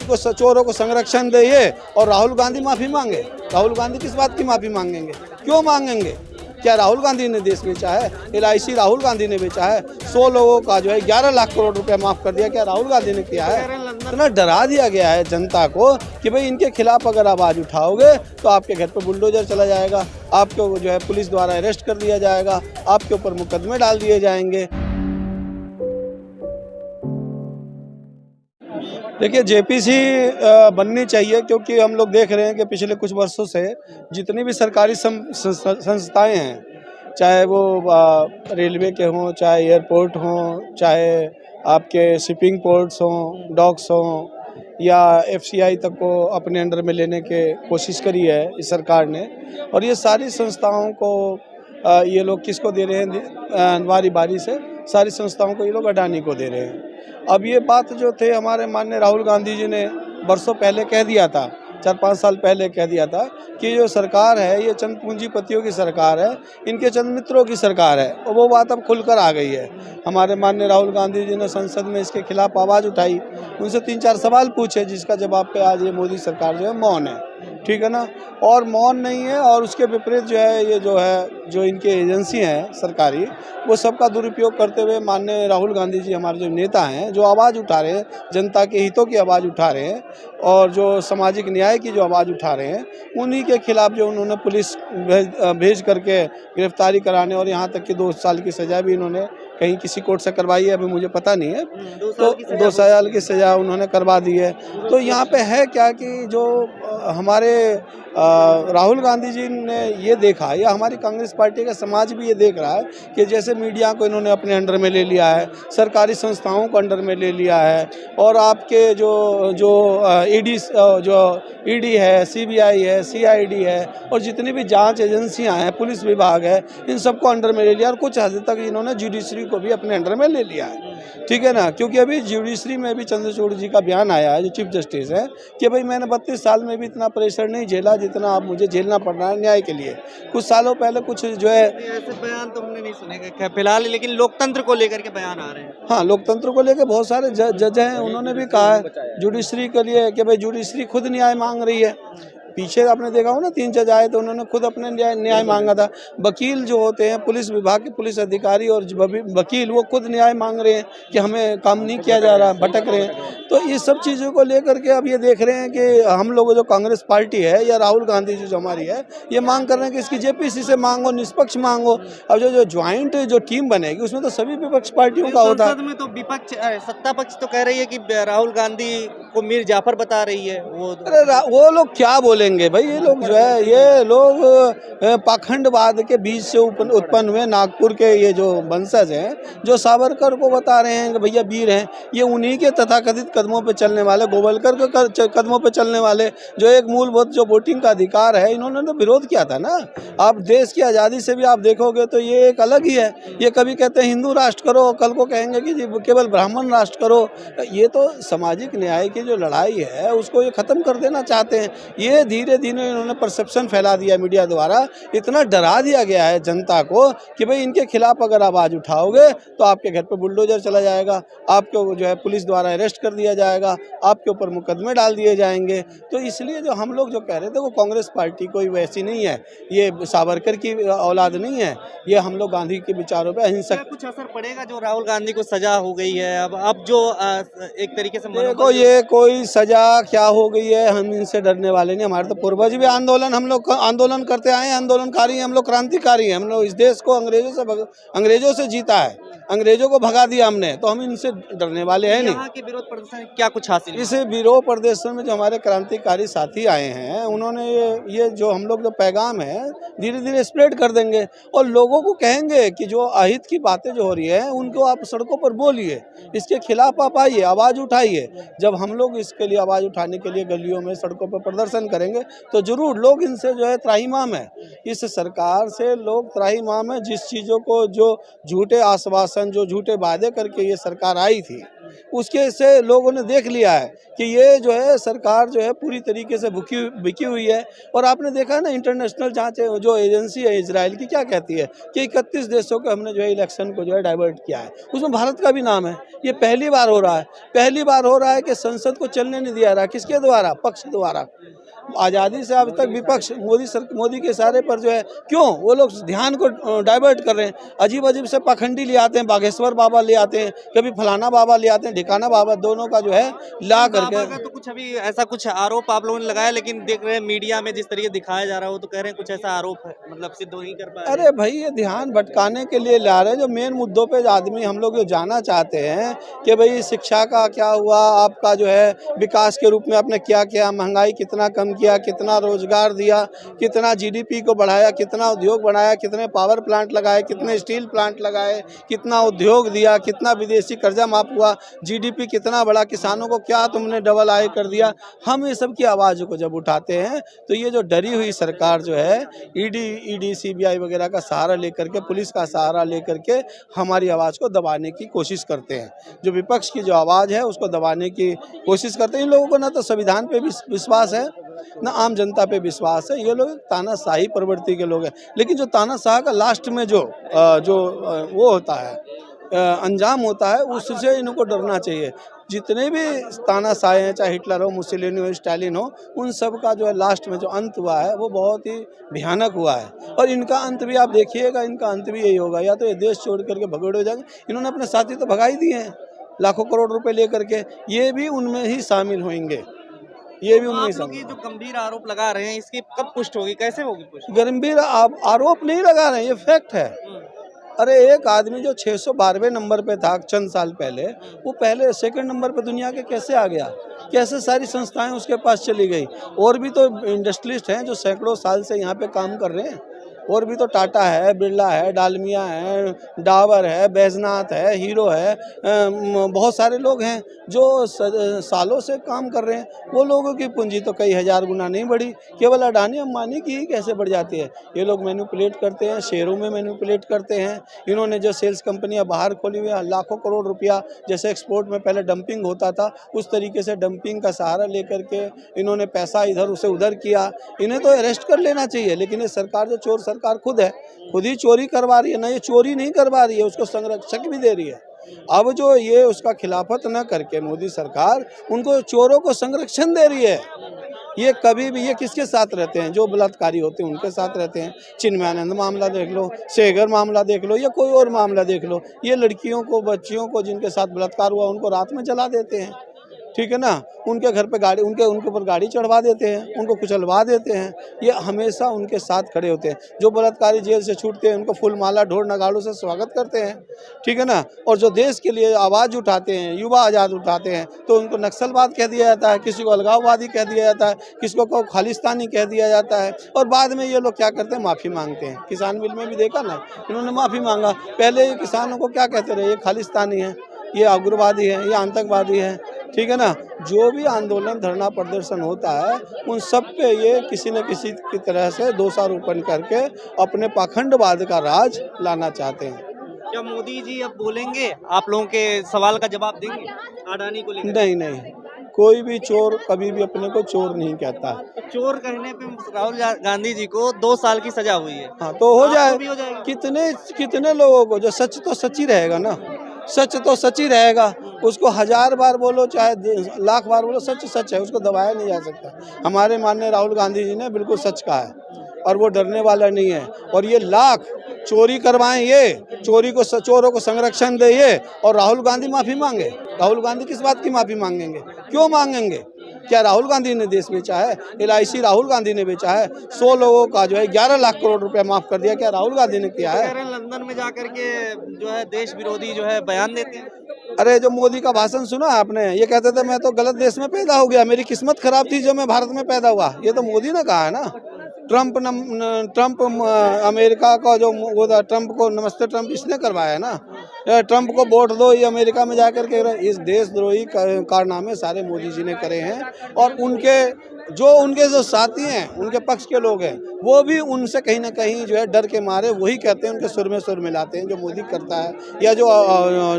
चोरों को संरक्षण दे और राहुल गांधी माफी मांगे। राहुल गांधी किस बात की माफी मांगेंगे, क्यों मांगेंगे? क्या राहुल गांधी ने देश बेचा है? LIC राहुल गांधी ने बेचा है। 100 लोगों का जो है 11 लाख करोड़ रुपया माफ कर दिया, क्या राहुल गांधी ने किया है? इतना डरा दिया गया है जनता को कि भाई इनके खिलाफ अगर आवाज उठाओगे तो आपके घर पर बुलडोजर चला जाएगा, आपको जो है पुलिस द्वारा अरेस्ट कर दिया जाएगा, आपके ऊपर मुकदमे डाल दिए जाएंगे। देखिए JPC बननी चाहिए, क्योंकि हम लोग देख रहे हैं कि पिछले कुछ वर्षों से जितनी भी सरकारी संस्थाएं हैं, चाहे वो रेलवे के हों, चाहे एयरपोर्ट हों, चाहे आपके शिपिंग पोर्ट्स हों, डॉक्स हों, या FCI तक को अपने अंडर में लेने के कोशिश करी है इस सरकार ने। और ये सारी संस्थाओं को ये लोग किसको दे रहे हैं? बारी बारी से सारी संस्थाओं को ये लोग अडानी को दे रहे हैं। अब ये बात जो थे हमारे माननीय राहुल गांधी जी ने बरसों पहले कह दिया था, 4-5 साल पहले कह दिया था कि जो सरकार है ये चंद पूंजीपतियों की सरकार है, इनके चंद मित्रों की सरकार है। और वो बात अब खुलकर आ गई है। हमारे माननीय राहुल गांधी जी ने संसद में इसके खिलाफ आवाज़ उठाई, उनसे 3-4 सवाल पूछे, जिसका जवाब पे आज ये मोदी सरकार जो है मौन है। ठीक है ना? और मौन नहीं है, और उसके विपरीत जो है ये जो इनके एजेंसी हैं सरकारी, वो सबका दुरुपयोग करते हुए माननीय राहुल गांधी जी हमारे जो नेता हैं, जो आवाज़ उठा रहे हैं, जनता के हितों की आवाज़ उठा रहे हैं और जो सामाजिक न्याय की जो आवाज़ उठा रहे हैं, उन्हीं के खिलाफ जो उन्होंने पुलिस भेज करके गिरफ्तारी कराने, और यहाँ तक कि 2 साल की सज़ा भी इन्होंने कहीं किसी कोर्ट से करवाई है, अभी मुझे पता नहीं है, तो 2 साल की सज़ा उन्होंने करवा दी है। तो यहाँ पे है क्या कि जो हमारे राहुल गांधी जी ने ये देखा, या हमारी कांग्रेस पार्टी का समाज भी ये देख रहा है कि जैसे मीडिया को इन्होंने अपने अंडर में ले लिया है, सरकारी संस्थाओं को अंडर में ले लिया है, और आपके जो ED है, CBI है, CID है, और जितनी भी जांच एजेंसियां हैं, पुलिस विभाग है, इन सबको अंडर में ले लिया, और कुछ हद तक इन्होंने जुडिशरी को भी अपने अंडर में ले लिया है। ठीक है ना? क्योंकि अभी जुडिशरी में भी चंद्रचूड़ जी का बयान आया है, जो चीफ जस्टिस है, कि भाई मैंने 32 साल में भी इतना प्रेशर नहीं झेला जितना आप मुझे झेलना पड़ रहा है न्याय के लिए। कुछ सालों पहले कुछ जो है ऐसे बयान तो हमने नहीं सुने फिलहाल, लेकिन लोकतंत्र को लेकर के बयान आ रहे हैं। हाँ, लोकतंत्र को लेकर बहुत सारे जज हैं, उन्होंने भी कहा है जुडिशरी के लिए कि भाई जुडिशरी खुद न्याय मांग रही है। पीछे आपने देखा हो ना, 3 जज आए तो उन्होंने खुद अपने न्याय मांगा था। वकील जो होते हैं, पुलिस विभाग के पुलिस अधिकारी और वकील, वो खुद न्याय मांग रहे हैं कि हमें काम नहीं किया जा रहा, भटक रहे हैं। तो ये सब चीज़ों को लेकर के अब ये देख रहे हैं कि हम लोग जो कांग्रेस पार्टी है या राहुल गांधी जी जो हमारी है, ये मांग कर रहे हैं कि इसकी JPC से मांगो, निष्पक्ष मांगो। अब जो ज्वाइंट जो टीम बनेगी उसमें तो सभी विपक्ष पार्टियों का होता है। संसद में तो विपक्ष, सत्ता पक्ष तो कह रही है कि राहुल गांधी को मीर जाफर बता रही है। वो लोग क्या बोलेंगे भाई? ये लोग जो है, ये लोग पाखंडवाद के बीच से उत्पन्न हुए नागपुर के ये जो वंशज हैं, जो सावरकर को बता रहे हैं कि भैया वीर हैं। ये उन्हीं के तथाकथित कदमों पे चलने वाले, गोवलकर के कदमों पे चलने वाले, जो एक मूलभूत जो वोटिंग का अधिकार है, इन्होंने तो विरोध किया था ना। आप देश की आज़ादी से भी आप देखोगे तो ये एक अलग ही है। ये कभी कहते हैं हिंदू राष्ट्र करो, कल को कहेंगे कि केवल ब्राह्मण राष्ट्र करो। ये तो सामाजिक न्याय की जो लड़ाई है उसको ये ख़त्म कर देना चाहते हैं। ये धीरे धीरे इन्होंने परसेप्शन फैला दिया मीडिया द्वारा, इतना डरा दिया गया है जनता को कि भाई इनके खिलाफ अगर आवाज़ उठाओगे तो आपके घर पर बुलडोजर चला जाएगा, आपको जो है पुलिस द्वारा अरेस्ट कर दिया जाएगा, आपके ऊपर मुकदमे डाल दिए जाएंगे। तो इसलिए जो हम लोग जो कह रहे थे, वो कांग्रेस पार्टी कोई वैसी नहीं है, ये सावरकर की औलाद नहीं है, ये हम लोग गांधी के विचारों पर अहिंसक। कुछ असर पड़ेगा जो राहुल गांधी को सजा हो गई है, अब जो एक तरीके से देखो, ये कोई सजा क्या हो गई है, हम इनसे डरने वाले नहीं। हमारे तो पूर्वज भी हम लोग आंदोलन करते आए हैं, आंदोलनकारी हैं, हम लोग क्रांतिकारी हैं। हम लोग इस देश को अंग्रेजों से जीता है, अंग्रेजों को भगा दिया हमने, तो हम इनसे डरने वाले हैं नहीं। यहाँ के विरोध प्रदर्शन क्या कुछ हासिल? इस विरोध प्रदर्शन में जो हमारे क्रांतिकारी साथी आए हैं, उन्होंने ये जो हम लोग जो पैगाम है धीरे धीरे स्प्रेड कर देंगे, और लोगों को कहेंगे कि जो अहित की बातें जो हो रही है उनको आप सड़कों पर बोलिए, इसके खिलाफ आप आइए, आवाज़ उठाइए। जब हम लोग इसके लिए आवाज़ उठाने के लिए गलियों में, सड़कों पर प्रदर्शन करेंगे तो जरूर लोग इनसे जो है त्राहिमाम है, इस सरकार से लोग त्राहिमाम है। जिस चीज़ों को, जो झूठे आश्वासन इलेक्शन जो झूठे वादे करके ये सरकार आई थी, उसके से लोगों ने देख लिया है कि ये जो है सरकार जो है पूरी तरीके से बिकी हुई है। और आपने देखा ना, इंटरनेशनल जांच जो एजेंसी है इजराइल की क्या कहती है कि 31 देशों को हमने जो है इलेक्शन को जो है डाइवर्ट किया है, उसमें भारत का भी नाम है। ये पहली बार हो रहा है, पहली बार हो रहा है कि संसद को चलने नहीं दिया रहा। किसके द्वारा? पक्ष द्वारा। आज़ादी से अब तक विपक्ष मोदी के इशारे पर जो है, क्यों वो लोग ध्यान को डाइवर्ट कर रहे हैं। अजीब अजीब से पाखंडी ले आते हैं, बागेश्वर बाबा ले आते हैं, कभी फलाना बाबा ले आते हैं, ढिकाना बाबा, दोनों का जो है ला करके। बाबा का तो कुछ अभी ऐसा कुछ आरोप आप लोगों ने लगाया, लेकिन देख रहे हैं मीडिया में जिस तरीके दिखाया जा रहा हो तो कह रहे हैं कुछ ऐसा आरोप है, मतलब सिद्ध नहीं कर पा रहे। अरे भाई, ये ध्यान भटकाने के लिए ला रहे हैं। जो मेन मुद्दों पे आदमी हम लोग जो जाना चाहते हैं कि भाई शिक्षा का क्या हुआ, आपका जो है विकास के रूप में आपने क्या किया, महंगाई कितना कम किया, कितना रोजगार दिया, कितना जीडीपी को बढ़ाया, कितना उद्योग बढ़ाया, कितने पावर प्लांट लगाए, कितने स्टील प्लांट लगाए, कितना उद्योग दिया, कितना विदेशी कर्जा माफ हुआ, जीडीपी कितना बढ़ा, किसानों को क्या तुमने डबल आय कर दिया। हम ये सब की आवाज़ को जब उठाते हैं तो ये जो डरी हुई सरकार जो है ईडी सीबीआई वगैरह का सहारा लेकर के, पुलिस का सहारा लेकर के हमारी आवाज़ को दबाने की कोशिश करते हैं। जो विपक्ष की जो आवाज़ है उसको दबाने की कोशिश करते हैं। इन लोगों को ना तो संविधान पे भी विश्वास है, ना आम जनता पे विश्वास है। ये लोग तानाशाही प्रवृत्ति के लोग हैं। लेकिन जो तानाशाह का लास्ट में जो वो होता है, अंजाम होता है, उससे इनको डरना चाहिए। जितने भी तानाशाह हैं, चाहे हिटलर हो, मुसोलिनी हो, स्टालिन हो, उन सब का जो है लास्ट में जो अंत हुआ है वो बहुत ही भयानक हुआ है। और इनका अंत भी आप देखिएगा, इनका अंत भी यही होगा, या तो ये देश छोड़ करके भगोड़े हो जाएंगे। इन्होंने अपने साथी तो भगा ही दिए हैं लाखों करोड़ रुपए लेकर के, ये भी उनमें ही शामिल होंगे। ये भी उनमें ही आप लोग ये जो गंभीर आरोप लगा रहे हैं, इसकी कब पुष्टि होगी, कैसे होगी पुष्टि? गंभीर आरोप नहीं लगा रहे हैं, ये फैक्ट है। अरे एक आदमी जो 612वें नंबर पे था चंद साल पहले, वो पहले सेकंड नंबर पे दुनिया के कैसे आ गया? कैसे सारी संस्थाएं उसके पास चली गई? और भी तो इंडस्ट्रियलिस्ट हैं जो सैकड़ों साल से यहाँ पे काम कर रहे हैं। और भी तो टाटा है, बिरला है, डालमिया है, डाबर है, बैजनाथ है, हीरो है, बहुत सारे लोग हैं जो सालों से काम कर रहे हैं। वो लोगों की पूंजी तो कई हजार गुना नहीं बढ़ी, केवल अडानी अंबानी की ही कैसे बढ़ जाती है? ये लोग मैनिपुलेट करते हैं, शेयरों में मैनिपुलेट करते हैं। इन्होंने जो सेल्स कंपनियां बाहर खोली हुई हैं, लाखों करोड़ रुपया, जैसे एक्सपोर्ट में पहले डंपिंग होता था, उस तरीके से डंपिंग का सहारा लेकर के इन्होंने पैसा इधर उसे उधर किया। इन्हें तो अरेस्ट कर लेना चाहिए, लेकिन ये सरकार जो चोर सरकार खुद है, खुद ही चोरी करवा रही है ना। ये चोरी नहीं करवा रही है, उसको संरक्षक भी दे रही है। अब जो ये उसका खिलाफत न करके मोदी सरकार उनको चोरों को संरक्षण दे रही है। ये कभी भी, ये किसके साथ रहते हैं? जो बलात्कारी होते हैं उनके साथ रहते हैं। चिन्मयानंद मामला देख लो, शेखर मामला देख लो, या कोई और मामला देख लो। ये लड़कियों को, बच्चियों को जिनके साथ बलात्कार हुआ उनको रात में जला देते हैं, ठीक है ना। उनके घर पे गाड़ी, उनके ऊपर गाड़ी चढ़वा देते हैं, उनको कुचलवा देते हैं। ये हमेशा उनके साथ खड़े होते हैं। जो बलात्कारी जेल से छूटते हैं उनको फूल माला ढोल नगाड़ों से स्वागत करते हैं, ठीक है ना। और जो देश के लिए आवाज़ उठाते हैं, युवा आज़ाद उठाते हैं, तो उनको नक्सलवाद कह दिया जाता है, किसी को अलगाववादी कह दिया जाता है, किसी को खालिस्तानी कह दिया जाता है। और बाद में ये लोग क्या करते हैं? माफ़ी मांगते हैं। किसान बिल में भी देखा ना, इन्होंने माफ़ी मांगा। पहले ये किसानों को क्या कहते रहे? ये खालिस्तानी है, ये उग्रवादी है, ये आतंकवादी है, ठीक है ना। जो भी आंदोलन, धरना, प्रदर्शन होता है, उन सब पे ये किसी न किसी की तरह से दोषारोपण करके अपने पाखंडवाद का राज लाना चाहते हैं। क्या मोदी जी अब बोलेंगे, आप लोगों के सवाल का जवाब देंगे अडानी को लेकर? नहीं नहीं, कोई भी चोर कभी भी अपने को चोर नहीं कहता। चोर कहने पे राहुल गांधी जी को 2 साल की सजा हुई है। हाँ, तो हो जाए। भी हो जाएगा। कितने लोगों को, जो सच तो सच ही रहेगा ना, सच तो सच ही रहेगा। उसको 1000 बार बोलो, चाहे लाख बार बोलो, सच सच है, उसको दबाया नहीं जा सकता। हमारे माननीय राहुल गांधी जी ने बिल्कुल सच कहा है, और वो डरने वाला नहीं है। और ये लाख चोरी करवाएं, ये चोरों को संरक्षण दे ये, और राहुल गांधी माफ़ी मांगे। राहुल गांधी किस बात की माफ़ी मांगेंगे? क्यों मांगेंगे? क्या राहुल गांधी ने देश बेचा है? LIC राहुल गांधी ने बेचा है। 100 लोगों का जो है 11 लाख करोड़ रुपया माफ कर दिया, क्या राहुल गांधी ने किया है? लंदन में जाकर के जो है देश विरोधी जो है बयान देते हैं। अरे जो मोदी का भाषण सुना आपने? ये कहते थे मैं तो गलत देश में पैदा हो गया, मेरी किस्मत खराब थी जो मैं भारत में पैदा हुआ। ये तो मोदी ने कहा है ना। ट्रम्प अमेरिका का जो वो था, ट्रम्प को नमस्ते ट्रम्प इसने करवाया है ना। ट्रंप को वोट दो, ये अमेरिका में जाकर के इस देशद्रोही कारनामे सारे मोदी जी ने करे हैं। और उनके जो साथी हैं, उनके पक्ष के लोग हैं, वो भी उनसे कहीं ना कहीं जो है डर के मारे वही कहते हैं, उनके सुर में सुर मिलाते हैं जो मोदी करता है या जो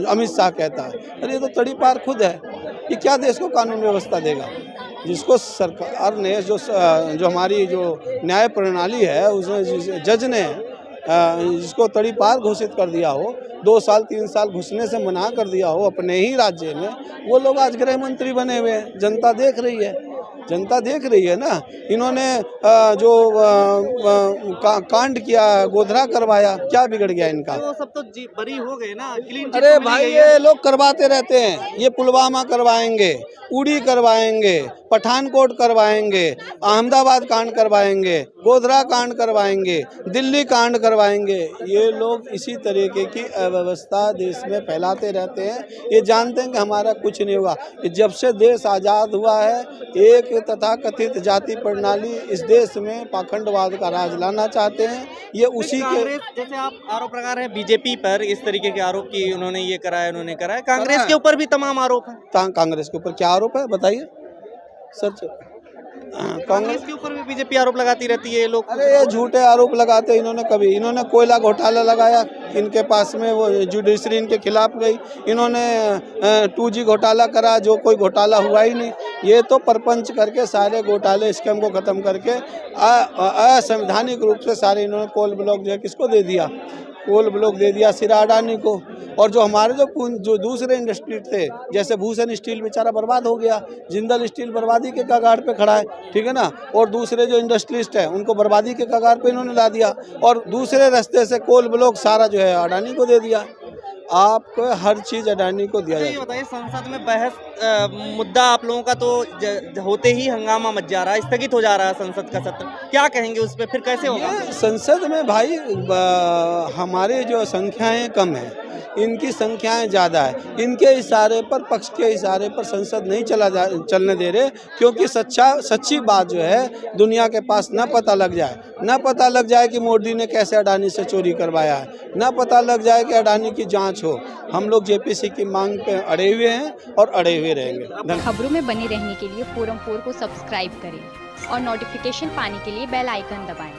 अमित शाह कहता है। अरे ये तो तड़ी पार खुद है, ये क्या देश को कानून व्यवस्था देगा? जिसको सरकार ने जो हमारी जो न्याय प्रणाली है, उसने जज ने जिसको तड़ी पार घोषित कर दिया हो, 2 साल 3 साल घुसने से मना कर दिया हो अपने ही राज्य में, वो लोग आज गृह मंत्री बने हुए हैं। जनता देख रही है, जनता देख रही है ना। इन्होंने जो कांड किया, गोधरा करवाया, क्या बिगड़ गया इनका? वो सब तो बरी हो गए ना, क्लीन चिट अरे मिल भाई गई है। ये लोग करवाते रहते हैं, ये पुलवामा करवाएंगे, उड़ी करवाएंगे, पठानकोट करवाएंगे, अहमदाबाद कांड करवाएंगे, गोधरा कांड करवाएंगे, दिल्ली कांड करवाएंगे। ये लोग इसी तरीके की अव्यवस्था देश में फैलाते रहते हैं। ये जानते हैं कि हमारा कुछ नहीं होगा। जब से देश आज़ाद हुआ है, एक तथाकथित जाति प्रणाली इस देश में पाखंडवाद का राज लाना चाहते हैं। ये उसी के जैसे आप आरोप लगा रहे हैं बीजेपी पर, इस तरीके के आरोप की उन्होंने ये करा है, उन्होंने करा है, कांग्रेस के ऊपर भी तमाम आरोप है। कांग्रेस के ऊपर क्या आरोप है बताइए सच? कांग्रेस के ऊपर भी बीजेपी आरोप लगाती रहती है ये लोग। अरे ये झूठे आरोप लगाते हैं। इन्होंने कोयला घोटाला लगाया, इनके पास में वो जुडिशरी इनके खिलाफ गई। इन्होंने 2G घोटाला करा, जो कोई घोटाला हुआ ही नहीं। ये तो परपंच करके सारे घोटाले स्कैम को ख़त्म करके असंवैधानिक रूप से सारे इन्होंने कोल ब्लॉक जो है किसको दे दिया? कोल ब्लॉक दे दिया सिरा अडानी को। और जो हमारे जो दूसरे इंडस्ट्री थे, जैसे भूषण स्टील बेचारा बर्बाद हो गया, जिंदल स्टील बर्बादी के कगार पे खड़ा है, ठीक है ना। और दूसरे जो इंडस्ट्रियलिस्ट हैं उनको बर्बादी के कगार पे इन्होंने ला दिया। और दूसरे रास्ते से कोल ब्लॉक सारा जो है अडानी को दे दिया। आपको हर चीज़ अडानी को दिया जाता है। बताइए, संसद में बहस मुद्दा आप लोगों का तो होते ही हंगामा मच जा रहा है, स्थगित हो जा रहा है संसद का सत्र, क्या कहेंगे उस पर? फिर कैसे होगा? संसद में भाई हमारे जो संख्याएं कम है, इनकी संख्याएं ज़्यादा है। इनके इशारे पर, पक्ष के इशारे पर संसद नहीं चलने दे रहे, क्योंकि सच्ची बात जो है दुनिया के पास न पता लग जाए कि मोदी ने कैसे अडानी से चोरी करवाया है, न पता लग जाए कि अडानी की जांच हो। हम लोग JPC की मांग पे अड़े हुए हैं और अड़े हुए रहेंगे। खबरों में बने रहने के लिए फोरम 4 को सब्सक्राइब करें और नोटिफिकेशन पाने के लिए बेल आइकन दबाएं।